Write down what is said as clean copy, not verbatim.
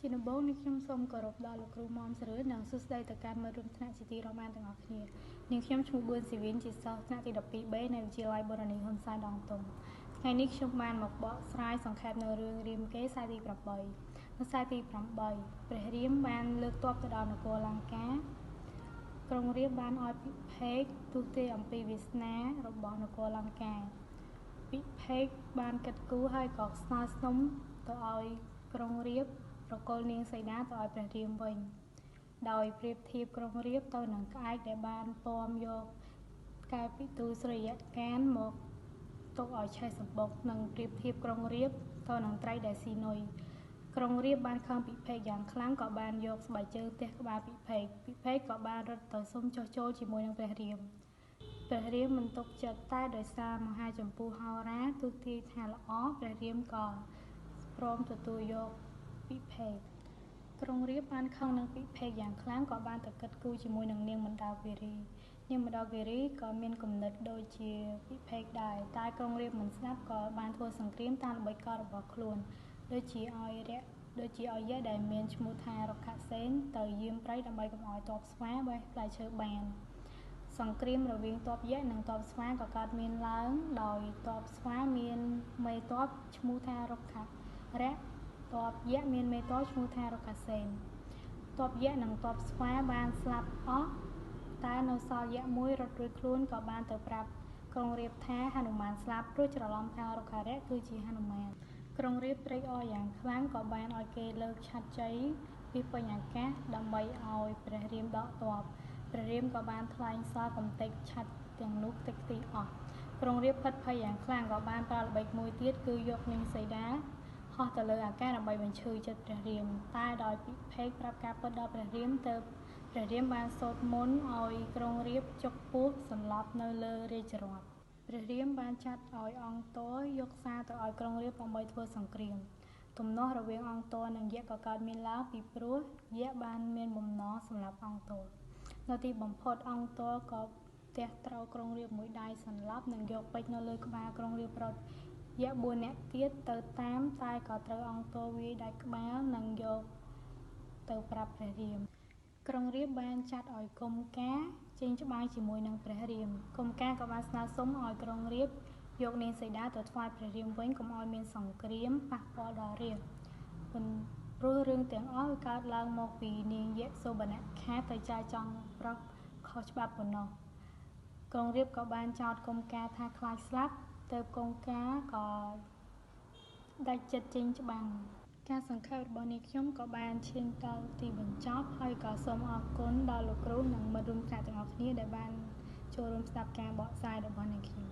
ជាដំបូងនេះខ្ញុំសូមគោរពដល់លោកគ្រូមុំសរឿននិងសួស្តីទៅកាន់មិត្តរួមថ្នាក់ជាទីរាប់អានទាំងអស់គ្នានាងខ្ញុំឈ្មោះប៊ឿនស៊ីវីនជាសិស្សថ្នាក់ទី 12B នៅវិទ្យាល័យបូរនីហ៊ុនសែនដងទុំថ្ងៃនេះខ្ញុំបានមកបកស្រាយសង្ខេបនៅរឿងរាមកេរ្តិ៍ខ្សែទី 8 នៅខ្សែទី 8 ព្រះរាមបានលើកទ័ពទៅដល់នគរលង្កាក្រុងរាពណ៍បានឲ្យពិភេកទូទាយអំពីវាសនារបស់នគរលង្កាពិភេកបានគិតគូរហើយក៏ស្នើសុំទៅឲ្យក្រុងរាពណ៍ប្រគល់នាងសីតាទៅឲ្យព្រះរាមវិញដោយប្រៀបធៀបក្រុងរាពណ៍ទៅនឹងក្អែកដែលបានពំយកកែវពិទូស្រិយកានមកទុកឲ្យឆេះសម្បុកនិងប្រៀបធៀបក្រុងរាពណ៍ទៅនឹងត្រីដែលស៊ីនុយក្រុងរាពណ៍បានខឹងពិភេកយ៉ាងខ្លាំងក៏បានយកស្បែកជើងទះក្បាលពិភេកក៏បានរត់ទៅសុំចុះចូលជាមួយនឹងព្រះរាមមិនទុកចិត្តតែដោយសារមហាចម្ពោះហោរាទូទាយថាល្អព្រះរាមក៏ព្រមទទួលយកពិភេកក្រុងរាពណ៍បានខឹងនឹងពិភេកយ៉ាងខ្លាំងក៏បានទៅកិត្តគូជាមួយនឹងនាងមណ្ដោគិរីក៏មានគំនិតដូចជាពិភេកដែរតែក្រុងរាពណ៍មិនស្ដាប់ក៏បានធ្វើសង្គ្រាមតាមល្បិចកលរបស់ខ្លួនដូចជាឲ្យយៈដែលមានឈ្មោះថារុក្ខសេនទៅយាមព្រៃដើម្បីកុំឲ្យទ័ពស្វាបេះផ្លែឈើបានសង្គ្រាមរវាងទ័ពយៈនិងទ័ពស្វាក៏កើតមានឡើងដោយទ័ពស្វាមានមេទ័ពឈ្មោះថារុក្ខរៈទ័ពយៈមានមេទ័ពឈ្មោះថារុក្ខសេនទ័ពយៈនិងទ័ពស្វាបានស្លាប់អស់តែនៅសល់យៈមួយរត់រួចខ្លួនក៏បានទៅប្រាប់ក្រុងរាពណ៍ថាហនុមានស្លាប់ព្រោះច្រឡំថារុក្ខរៈគឺជាហនុមានក្រុងរាពណ៍ត្រេកអរយ៉ាងខ្លាំងក៏បានឲ្យគេលើកឆ័ត្រជ័យពីពេញអាកាសដើម្បីឲ្យព្រះរាមដកទ័ពព្រះរាមក៏បានថ្លែងសរកំទេចឆ័ត្រទាំងនោះតិចទីអស់ក្រុងរាពណ៍ភិតភ័យយ៉ាងខ្លាំងក៏បានប្រើល្បិចមួយទៀតគឺយកនាងសីតាហោះទៅលើអាកាសដើម្បីបញ្ឈឺចិត្តព្រះរាមតែដោយពិភេកប្រាប់ការពិតដល់ព្រះរាមទើបព្រះរាមបានសូត្រមន្តឲ្យក្រុងរាពណ៍ចុកពោះសន្លប់នៅលើរាជរថព្រះរាមបានចាត់ឲ្យអង្គទយកសារទៅឲ្យក្រុងរាពណ៍ដើម្បីធ្វើសង្គ្រាមទំនាស់រវាងអង្គទនិងយៈក៏កើតមានឡើងពីព្រោះយៈបានមានបំណងសម្លាប់អង្គទនៅទីបំផុតអង្គទក៏ទះត្រូវក្រុងរាពណ៍មួយដៃសន្លប់និងយកពេជ្រនៅលើក្បាលក្រុងរាពណ៍រត់យៈ4នាក់ទៀតទៅតាមតែក៏ត្រូវអង្គទវាយដាច់ក្បាលនិងយកទៅប្រាប់ព្រះរាមក្រុងរាពណ៍បានចាត់ឲ្យគុំការចេញច្បាំងជាមួយនឹងព្រះរាមគុំការក៏បានស្នើសុំឲ្យក្រុងរាពណ៍យកនាងសីតាទៅថ្វាយព្រះរាមវិញកុំឲ្យមានសង្គ្រាមប៉ះពាល់ដល់រាស្ត្រព្រោះរឿងទាំងអស់កើតឡើងមកពីនាងយៈសូបនខាទៅចែចង់ប្រុសខុសច្បាប់ប៉ុណ្ណោះក្រុងរាពណ៍ក៏បានចោទគុំការថាខ្លាចស្លាប់ទើបគុំការក៏ដាច់ចិត្តចេញច្បាំងការសង្ខេបរបស់នាងខ្ញុំក៏បានឈានដល់ទីបញ្ចប់ហើយក៏សូមអរគុណដល់លោកគ្រូនិងមិត្តរួមថ្នាក់ទាំងអស់គ្នាដែលបានចូលរួមស្ដាប់ការបកស្រាយរបស់នាងខ្ញុំ